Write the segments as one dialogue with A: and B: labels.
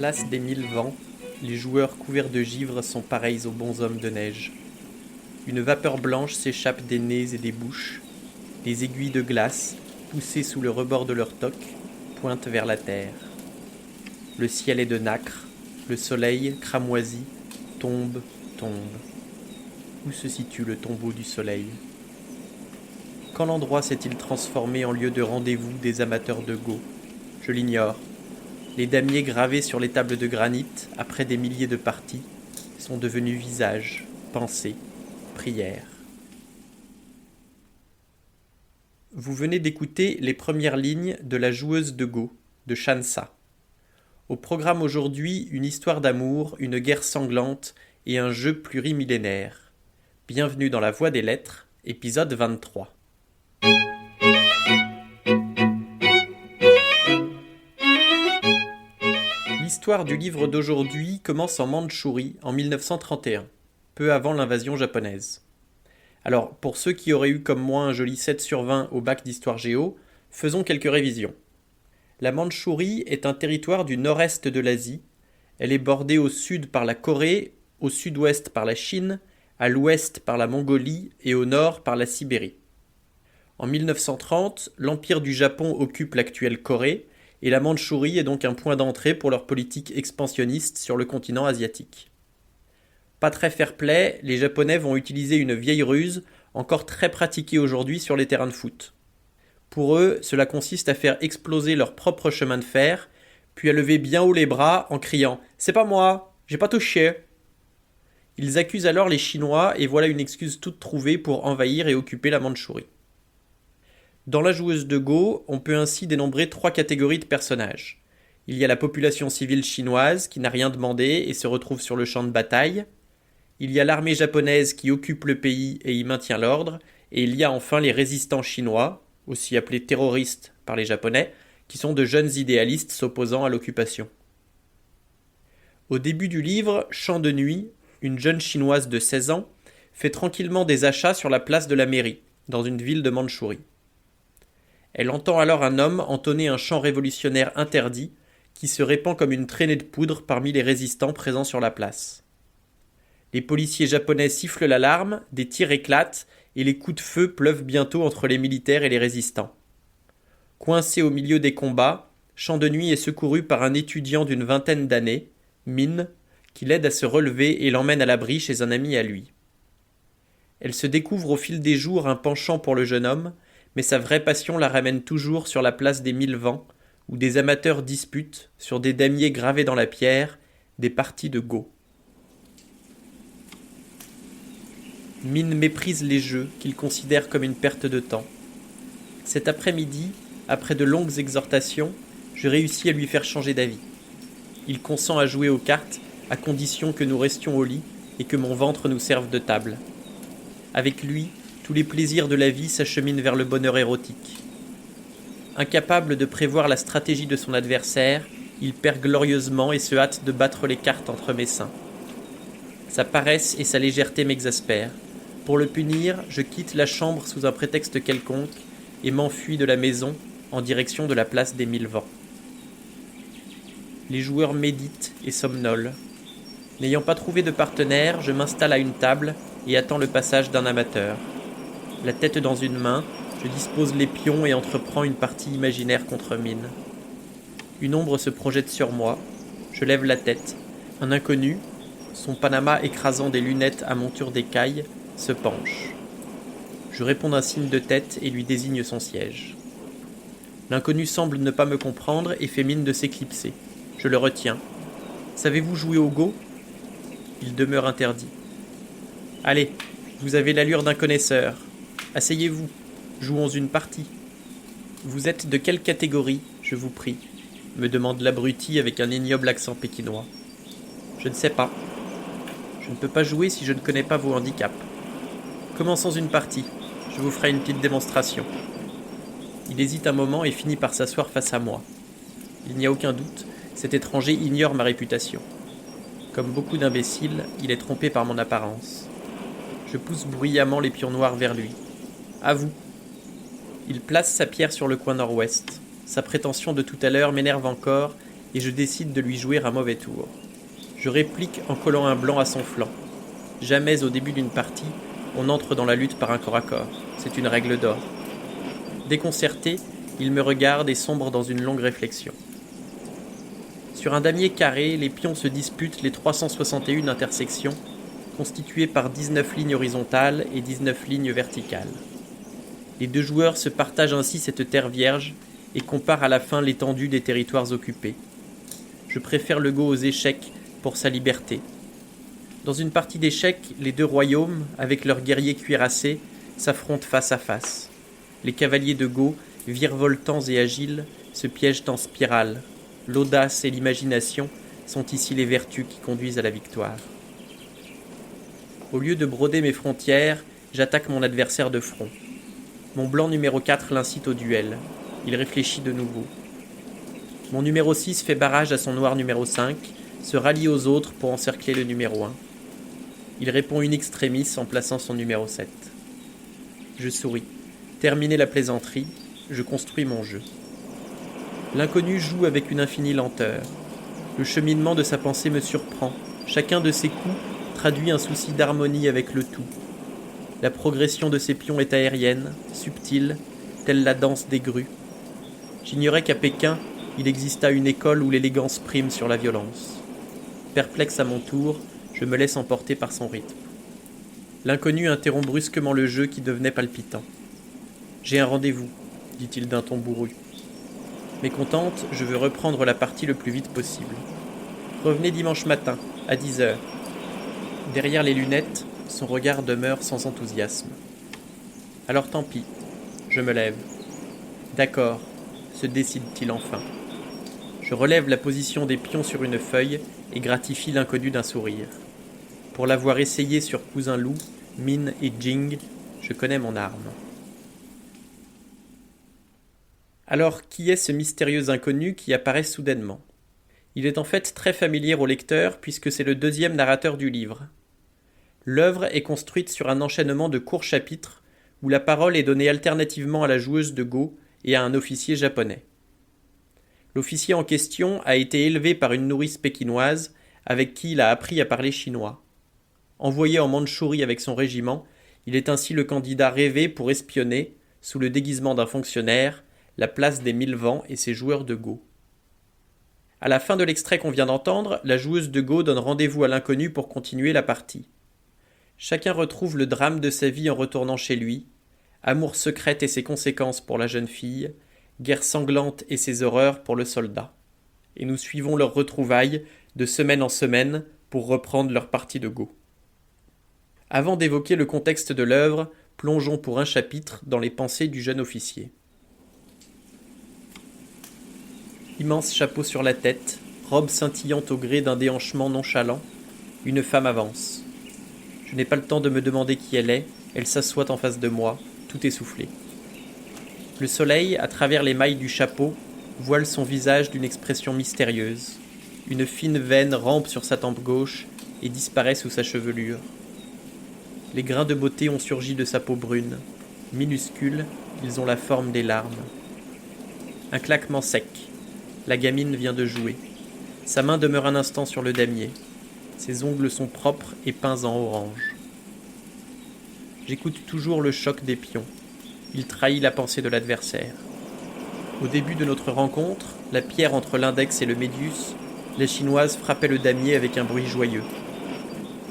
A: place des 1000 vents, les joueurs couverts de givre sont pareils aux bonshommes de neige. Une vapeur blanche s'échappe des nez et des bouches. Les aiguilles de glace, poussées sous le rebord de leur toque, pointent vers la terre. Le ciel est de nacre, le soleil, cramoisi, tombe. Où se situe le tombeau du soleil ? Quand l'endroit s'est-il transformé en lieu de rendez-vous des amateurs de go ? Je l'ignore. Les damiers gravés sur les tables de granit, après des milliers de parties, sont devenus visages, pensées, prières. Vous venez d'écouter les premières lignes de La joueuse de go, de Shansa. Au programme aujourd'hui, une histoire d'amour, une guerre sanglante et un jeu plurimillénaire. Bienvenue dans La Voie des Lettres, épisode 23. L'histoire du livre d'aujourd'hui commence en Mandchourie en 1931, peu avant l'invasion japonaise. Alors, pour ceux qui auraient eu comme moi un joli 7 sur 20 au bac d'histoire géo, faisons quelques révisions. La Mandchourie est un territoire du nord-est de l'Asie. Elle est bordée au sud par la Corée, au sud-ouest par la Chine, à l'ouest par la Mongolie et au nord par la Sibérie. En 1930, l'Empire du Japon occupe l'actuelle Corée, et la Mandchourie est donc un point d'entrée pour leur politique expansionniste sur le continent asiatique. Pas très fair-play, les Japonais vont utiliser une vieille ruse, encore très pratiquée aujourd'hui sur les terrains de foot. Pour eux, cela consiste à faire exploser leur propre chemin de fer, puis à lever bien haut les bras en criant « C'est pas moi, j'ai pas touché !» Ils accusent alors les Chinois et voilà une excuse toute trouvée pour envahir et occuper la Mandchourie. Dans La joueuse de go, on peut ainsi dénombrer 3 catégories de personnages. Il y a la population civile chinoise qui n'a rien demandé et se retrouve sur le champ de bataille. Il y a l'armée japonaise qui occupe le pays et y maintient l'ordre. Et il y a enfin les résistants chinois, aussi appelés terroristes par les Japonais, qui sont de jeunes idéalistes s'opposant à l'occupation. Au début du livre, Chant de nuit, une jeune chinoise de 16 ans, fait tranquillement des achats sur la place de la mairie, dans une ville de Mandchourie. Elle entend alors un homme entonner un chant révolutionnaire interdit qui se répand comme une traînée de poudre parmi les résistants présents sur la place. Les policiers japonais sifflent l'alarme, des tirs éclatent et les coups de feu pleuvent bientôt entre les militaires et les résistants. Coincé au milieu des combats, Chant de nuit est secouru par un étudiant d'une vingtaine d'années, Min, qui l'aide à se relever et l'emmène à l'abri chez un ami à lui. Elle se découvre au fil des jours un penchant pour le jeune homme, mais sa vraie passion la ramène toujours sur la place des 1000 vents, où des amateurs disputent, sur des damiers gravés dans la pierre, des parties de go. Min méprise les jeux qu'il considère comme une perte de temps. Cet après-midi, après de longues exhortations, je réussis à lui faire changer d'avis. Il consent à jouer aux cartes, à condition que nous restions au lit et que mon ventre nous serve de table. Avec lui, tous les plaisirs de la vie s'acheminent vers le bonheur érotique. Incapable de prévoir la stratégie de son adversaire, il perd glorieusement et se hâte de battre les cartes entre mes seins. Sa paresse et sa légèreté m'exaspèrent. Pour le punir, je quitte la chambre sous un prétexte quelconque et m'enfuis de la maison en direction de la place des 1000 vents. Les joueurs méditent et somnolent. N'ayant pas trouvé de partenaire, je m'installe à une table et attends le passage d'un amateur. La tête dans une main, je dispose les pions et entreprends une partie imaginaire contre Min. Une ombre se projette sur moi, je lève la tête. Un inconnu, son panama écrasant des lunettes à monture d'écaille, se penche. Je réponds d'un signe de tête et lui désigne son siège. L'inconnu semble ne pas me comprendre et fait mine de s'éclipser. Je le retiens. « Savez-vous jouer au go ?» Il demeure interdit. « Allez, vous avez l'allure d'un connaisseur. Asseyez-vous, jouons une partie. »« Vous êtes de quelle catégorie, je vous prie ?» me demande l'abruti avec un ignoble accent pékinois. « Je ne sais pas. Je ne peux pas jouer si je ne connais pas vos handicaps. Commençons une partie, je vous ferai une petite démonstration. » Il hésite un moment et finit par s'asseoir face à moi. Il n'y a aucun doute, cet étranger ignore ma réputation. Comme beaucoup d'imbéciles, il est trompé par mon apparence. Je pousse bruyamment les pions noirs vers lui. « À vous !» Il place sa pierre sur le coin nord-ouest. Sa prétention de tout à l'heure m'énerve encore et je décide de lui jouer un mauvais tour. Je réplique en collant un blanc à son flanc. Jamais au début d'une partie, on entre dans la lutte par un corps à corps. C'est une règle d'or. Déconcerté, il me regarde et sombre dans une longue réflexion. Sur un damier carré, les pions se disputent les 361 intersections, constituées par 19 lignes horizontales et 19 lignes verticales. Les deux joueurs se partagent ainsi cette terre vierge et comparent à la fin l'étendue des territoires occupés. Je préfère le go aux échecs pour sa liberté. Dans une partie d'échecs, les deux royaumes, avec leurs guerriers cuirassés, s'affrontent face à face. Les cavaliers de go, virevoltants et agiles, se piègent en spirale. L'audace et l'imagination sont ici les vertus qui conduisent à la victoire. Au lieu de broder mes frontières, j'attaque mon adversaire de front. Mon blanc numéro 4 l'incite au duel. Il réfléchit de nouveau. Mon numéro 6 fait barrage à son noir numéro 5, se rallie aux autres pour encercler le numéro 1. Il répond in extremis en plaçant son numéro 7. Je souris. Terminé la plaisanterie, je construis mon jeu. L'inconnu joue avec une infinie lenteur. Le cheminement de sa pensée me surprend. Chacun de ses coups traduit un souci d'harmonie avec le tout. La progression de ses pions est aérienne, subtile, telle la danse des grues. J'ignorais qu'à Pékin, il exista une école où l'élégance prime sur la violence. Perplexe à mon tour, je me laisse emporter par son rythme. L'inconnu interrompt brusquement le jeu qui devenait palpitant. « J'ai un rendez-vous », dit-il d'un ton bourru. Mécontente, je veux reprendre la partie le plus vite possible. « Revenez dimanche matin, à 10h. » Derrière les lunettes, son regard demeure sans enthousiasme. « Alors tant pis. » Je me lève. « D'accord, » se décide-t-il enfin. Je relève la position des pions sur une feuille et gratifie l'inconnu d'un sourire. Pour l'avoir essayé sur Cousin Loup, Min et Jing, je connais mon arme. Alors, qui est ce mystérieux inconnu qui apparaît soudainement ? Il est en fait très familier au lecteur puisque c'est le deuxième narrateur du livre. L'œuvre est construite sur un enchaînement de courts chapitres où la parole est donnée alternativement à la joueuse de go et à un officier japonais. L'officier en question a été élevé par une nourrice pékinoise avec qui il a appris à parler chinois. Envoyé en Mandchourie avec son régiment, il est ainsi le candidat rêvé pour espionner, sous le déguisement d'un fonctionnaire, la place des 1000 vents et ses joueurs de go. À la fin de l'extrait qu'on vient d'entendre, la joueuse de go donne rendez-vous à l'inconnu pour continuer la partie. Chacun retrouve le drame de sa vie en retournant chez lui, amour secrète et ses conséquences pour la jeune fille, guerre sanglante et ses horreurs pour le soldat. Et nous suivons leurs retrouvailles de semaine en semaine pour reprendre leur partie de go. Avant d'évoquer le contexte de l'œuvre, plongeons pour un chapitre dans les pensées du jeune officier. Immense chapeau sur la tête, robe scintillant au gré d'un déhanchement nonchalant, une femme avance. Je n'ai pas le temps de me demander qui elle s'assoit en face de moi, tout essoufflée. Le soleil, à travers les mailles du chapeau, voile son visage d'une expression mystérieuse. Une fine veine rampe sur sa tempe gauche et disparaît sous sa chevelure. Les grains de beauté ont surgi de sa peau brune. Minuscules, ils ont la forme des larmes. Un claquement sec. La gamine vient de jouer. Sa main demeure un instant sur le damier. Ses ongles sont propres et peints en orange. J'écoute toujours le choc des pions. Il trahit la pensée de l'adversaire. Au début de notre rencontre, la pierre entre l'index et le médius, la chinoise frappait le damier avec un bruit joyeux.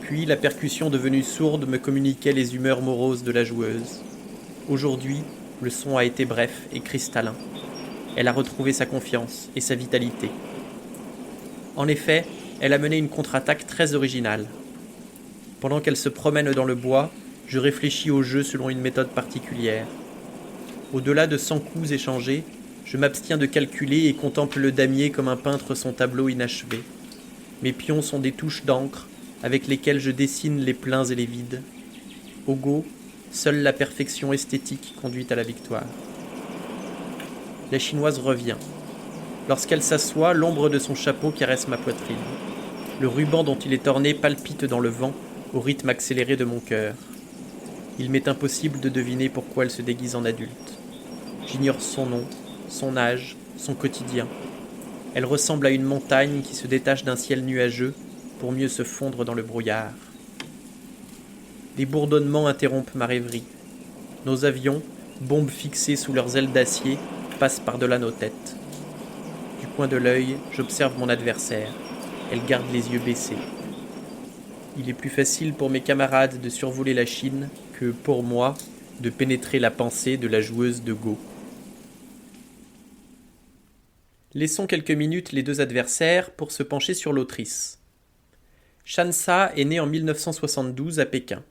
A: Puis la percussion devenue sourde me communiquait les humeurs moroses de la joueuse. Aujourd'hui, le son a été bref et cristallin. Elle a retrouvé sa confiance et sa vitalité. En effet, elle a mené une contre-attaque très originale. Pendant qu'elle se promène dans le bois, je réfléchis au jeu selon une méthode particulière. Au-delà de 100 coups échangés, je m'abstiens de calculer et contemple le damier comme un peintre son tableau inachevé. Mes pions sont des touches d'encre avec lesquelles je dessine les pleins et les vides. Au go, seule la perfection esthétique conduit à la victoire. La chinoise revient. Lorsqu'elle s'assoit, l'ombre de son chapeau caresse ma poitrine. Le ruban dont il est orné palpite dans le vent au rythme accéléré de mon cœur. Il m'est impossible de deviner pourquoi elle se déguise en adulte. J'ignore son nom, son âge, son quotidien. Elle ressemble à une montagne qui se détache d'un ciel nuageux pour mieux se fondre dans le brouillard. Des bourdonnements interrompent ma rêverie. Nos avions, bombes fixées sous leurs ailes d'acier, passent par-delà nos têtes. Du coin de l'œil, j'observe mon adversaire. Elle garde les yeux baissés. Il est plus facile pour mes camarades de survoler la Chine que, pour moi, de pénétrer la pensée de la joueuse de Go. Laissons quelques minutes les deux adversaires pour se pencher sur l'autrice. Shansa est née en 1972 à Pékin.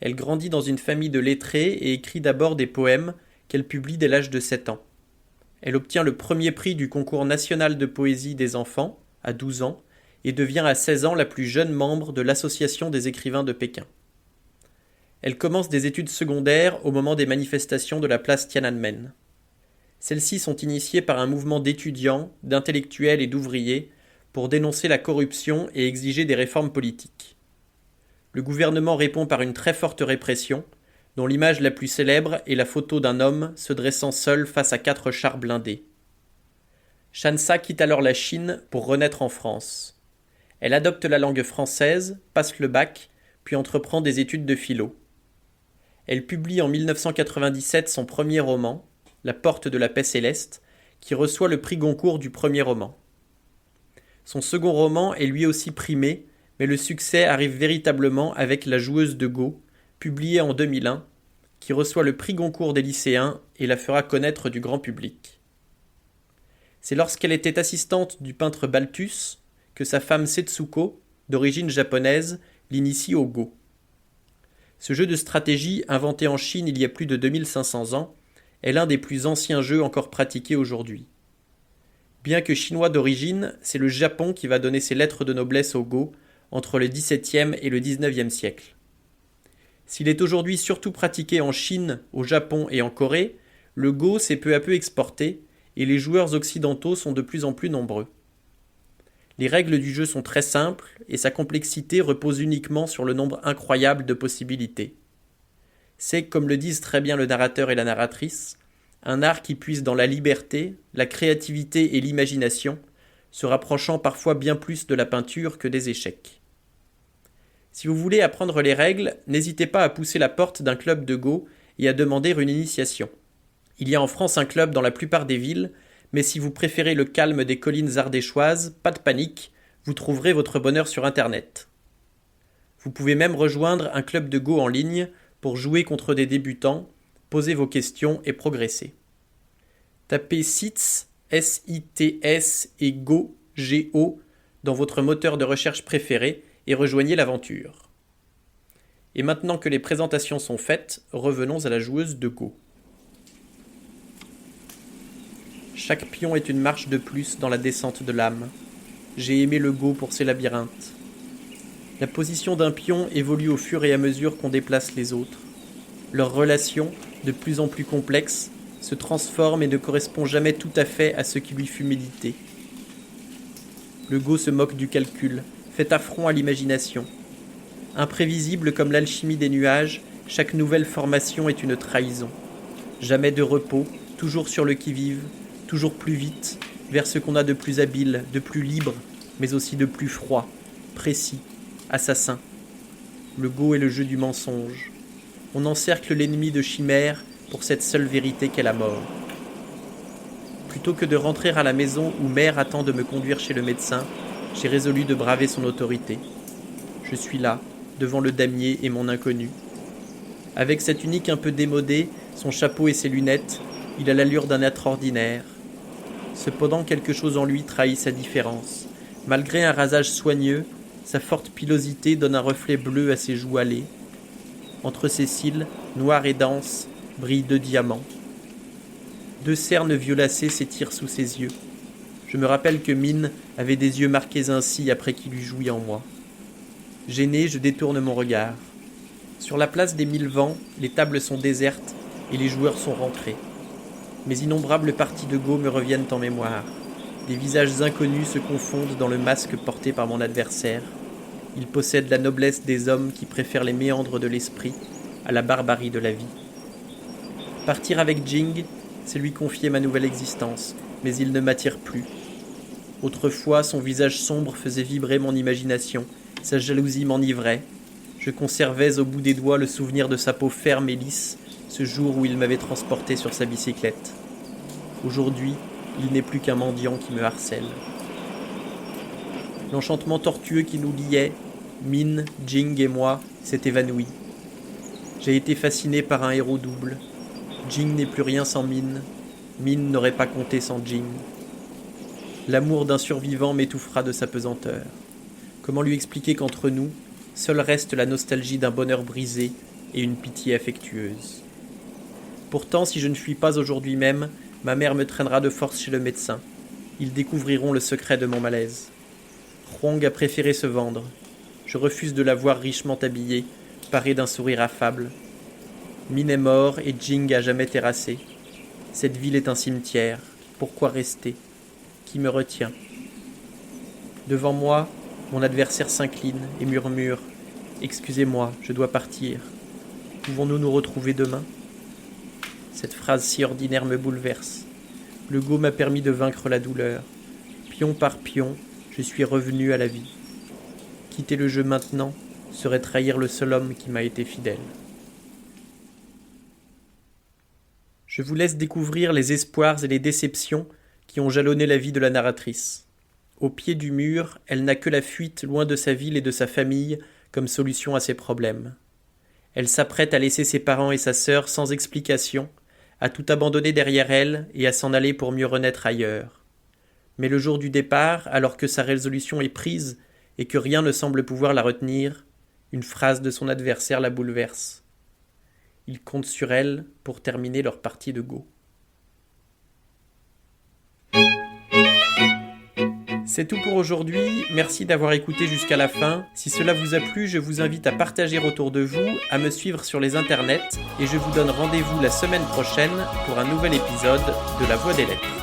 A: Elle grandit dans une famille de lettrés et écrit d'abord des poèmes qu'elle publie dès l'âge de 7 ans. Elle obtient le premier prix du concours national de poésie des enfants, à 12 ans, et devient à 16 ans la plus jeune membre de l'Association des écrivains de Pékin. Elle commence des études secondaires au moment des manifestations de la place Tiananmen. Celles-ci sont initiées par un mouvement d'étudiants, d'intellectuels et d'ouvriers pour dénoncer la corruption et exiger des réformes politiques. Le gouvernement répond par une très forte répression, dont l'image la plus célèbre est la photo d'un homme se dressant seul face à 4 chars blindés. Shansa quitte alors la Chine pour renaître en France. Elle adopte la langue française, passe le bac, puis entreprend des études de philo. Elle publie en 1997 son premier roman, La Porte de la Paix Céleste, qui reçoit le prix Goncourt du premier roman. Son second roman est lui aussi primé, mais le succès arrive véritablement avec La Joueuse de Go, publié en 2001, qui reçoit le prix Goncourt des lycéens et la fera connaître du grand public. C'est lorsqu'elle était assistante du peintre Balthus que sa femme Setsuko, d'origine japonaise, l'initie au Go. Ce jeu de stratégie, inventé en Chine il y a plus de 2500 ans, est l'un des plus anciens jeux encore pratiqués aujourd'hui. Bien que chinois d'origine, c'est le Japon qui va donner ses lettres de noblesse au Go entre le XVIIe et le XIXe siècle. S'il est aujourd'hui surtout pratiqué en Chine, au Japon et en Corée, le Go s'est peu à peu exporté et les joueurs occidentaux sont de plus en plus nombreux. Les règles du jeu sont très simples et sa complexité repose uniquement sur le nombre incroyable de possibilités. C'est, comme le disent très bien le narrateur et la narratrice, un art qui puise dans la liberté, la créativité et l'imagination, se rapprochant parfois bien plus de la peinture que des échecs. Si vous voulez apprendre les règles, n'hésitez pas à pousser la porte d'un club de Go et à demander une initiation. Il y a en France un club dans la plupart des villes, mais si vous préférez le calme des collines ardéchoises, pas de panique, vous trouverez votre bonheur sur Internet. Vous pouvez même rejoindre un club de Go en ligne pour jouer contre des débutants, poser vos questions et progresser. Tapez SITS, S-I-T-S et Go, G-O, dans votre moteur de recherche préféré et rejoignez l'aventure. Et maintenant que les présentations sont faites, revenons à la joueuse de Go. Chaque pion est une marche de plus dans la descente de l'âme. J'ai aimé le Go pour ses labyrinthes. La position d'un pion évolue au fur et à mesure qu'on déplace les autres. Leur relation, de plus en plus complexe, se transforme et ne correspond jamais tout à fait à ce qui lui fut médité. Le Go se moque du calcul, fait affront à l'imagination. Imprévisible comme l'alchimie des nuages, chaque nouvelle formation est une trahison. Jamais de repos, toujours sur le qui-vive, toujours plus vite, vers ce qu'on a de plus habile, de plus libre, mais aussi de plus froid, précis, assassin. Le Go est le jeu du mensonge. On encercle l'ennemi de chimères pour cette seule vérité qu'est la mort. Plutôt que de rentrer à la maison où mère attend de me conduire chez le médecin, j'ai résolu de braver son autorité. Je suis là, devant le damier et mon inconnu. Avec cette tunique un peu démodée, son chapeau et ses lunettes, il a l'allure d'un être ordinaire. Cependant, quelque chose en lui trahit sa différence. Malgré un rasage soigneux, sa forte pilosité donne un reflet bleu à ses joues hâlées. Entre ses cils, noirs et denses, brillent 2 diamants. 2 cernes violacées s'étirent sous ses yeux. Je me rappelle que Mine avait des yeux marqués ainsi après qu'il eut joui en moi. Gêné, je détourne mon regard. Sur la place des 1000 vents, les tables sont désertes et les joueurs sont rentrés. Mes innombrables parties de Go me reviennent en mémoire. Des visages inconnus se confondent dans le masque porté par mon adversaire. Il possède la noblesse des hommes qui préfèrent les méandres de l'esprit à la barbarie de la vie. Partir avec Jing, c'est lui confier ma nouvelle existence, mais il ne m'attire plus. Autrefois, son visage sombre faisait vibrer mon imagination, sa jalousie m'enivrait. Je conservais au bout des doigts le souvenir de sa peau ferme et lisse, ce jour où il m'avait transporté sur sa bicyclette. Aujourd'hui, il n'est plus qu'un mendiant qui me harcèle. L'enchantement tortueux qui nous liait, Min, Jing et moi, s'est évanoui. J'ai été fasciné par un héros double. Jing n'est plus rien sans Min. Min n'aurait pas compté sans Jing. L'amour d'un survivant m'étouffera de sa pesanteur. Comment lui expliquer qu'entre nous, seul reste la nostalgie d'un bonheur brisé et une pitié affectueuse. Pourtant, si je ne fuis pas aujourd'hui même, ma mère me traînera de force chez le médecin. Ils découvriront le secret de mon malaise. Huang a préféré se vendre. Je refuse de la voir richement habillée, parée d'un sourire affable. Min est mort et Jing a jamais terrassé. Cette ville est un cimetière. Pourquoi rester ? Qui me retient ? Devant moi, mon adversaire s'incline et murmure « Excusez-moi, je dois partir. Pouvons-nous nous retrouver demain ?» Cette phrase si ordinaire me bouleverse. Le go m'a permis de vaincre la douleur. Pion par pion, je suis revenu à la vie. Quitter le jeu maintenant serait trahir le seul homme qui m'a été fidèle. Je vous laisse découvrir les espoirs et les déceptions qui ont jalonné la vie de la narratrice. Au pied du mur, elle n'a que la fuite loin de sa ville et de sa famille comme solution à ses problèmes. Elle s'apprête à laisser ses parents et sa sœur sans explication, à tout abandonner derrière elle et à s'en aller pour mieux renaître ailleurs. Mais le jour du départ, alors que sa résolution est prise et que rien ne semble pouvoir la retenir, une phrase de son adversaire la bouleverse. Il compte sur elle pour terminer leur partie de go. C'est tout pour aujourd'hui, merci d'avoir écouté jusqu'à la fin. Si cela vous a plu, je vous invite à partager autour de vous, à me suivre sur les internets et je vous donne rendez-vous la semaine prochaine pour un nouvel épisode de La Voix des Lettres.